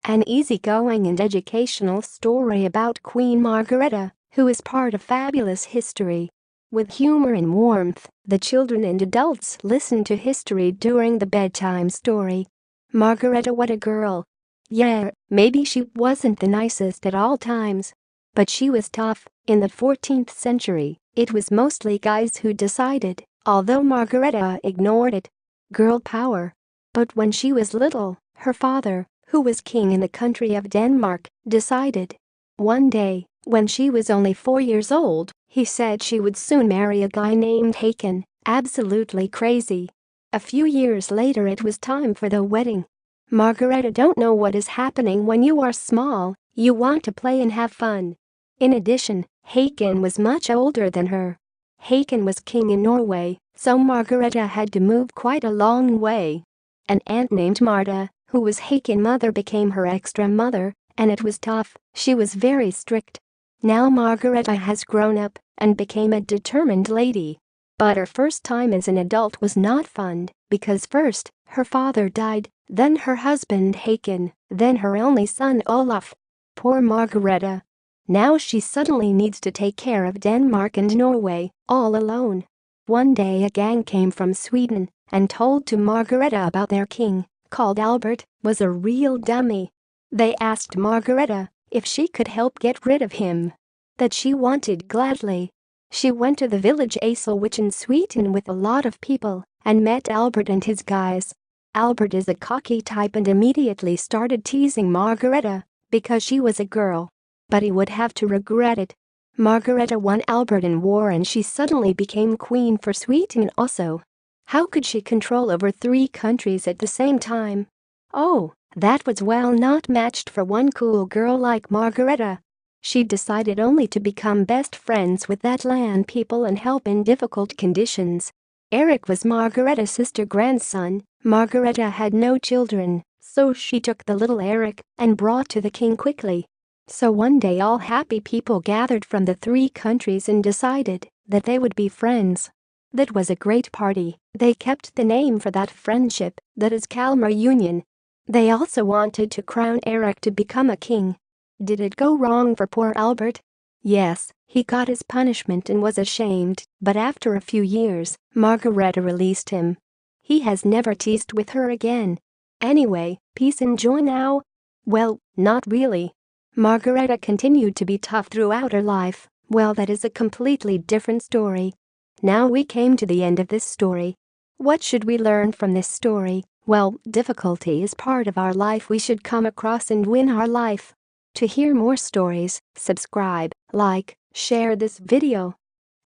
An easygoing and educational story about Queen Margareta, who is part of fabulous history. With humor and warmth, the children and adults listen to history during the bedtime story. Margareta, what a girl. Yeah, maybe she wasn't the nicest at all times. But she was tough. In the 14th century, it was mostly guys who decided, although Margareta ignored it. Girl power. But when she was little, her father, who was king in the country of Denmark, decided. One day, when she was only 4 years old, he said she would soon marry a guy named Hakan, absolutely crazy. A few years later it was time for the wedding. Margareta don't know what is happening when you are small, you want to play and have fun. In addition, Hakan was much older than her. Hakan was king in Norway, so Margareta had to move quite a long way. An aunt named Marta, who was Hakan's mother, became her extra mother, and it was tough. She was very strict. Now Margareta has grown up and became a determined lady. But her first time as an adult was not fun, because first, her father died, then her husband Hakan, then her only son Olaf. Poor Margareta. Now she suddenly needs to take care of Denmark and Norway, all alone. One day a gang came from Sweden and told to Margareta about their king, called Albert, was a real dummy. They asked Margareta if she could help get rid of him. That she wanted gladly. She went to the village Aselwich in Sweden with a lot of people and met Albert and his guys. Albert is a cocky type and immediately started teasing Margareta because she was a girl. But he would have to regret it. Margareta won Albert in war and she suddenly became queen for Sweden also. How could she control over 3 countries at the same time? Oh, that was well not matched for one cool girl like Margareta. She decided only to become best friends with that land people and help in difficult conditions. Eric was Margareta's sister grandson. Margareta had no children, so she took the little Eric and brought to the king quickly. So one day all happy people gathered from the 3 countries and decided that they would be friends. That was a great party. They kept the name for that friendship, that is Kalmar Union. They also wanted to crown Eric to become a king. Did it go wrong for poor Albert? Yes, he got his punishment and was ashamed, but after a few years, Margareta released him. He has never teased with her again. Anyway, peace and joy now? Well, not really. Margareta continued to be tough throughout her life. Well, that is a completely different story. Now we came to the end of this story. What should we learn from this story? Well, difficulty is part of our life we should come across and win our life. To hear more stories, subscribe, like, share this video.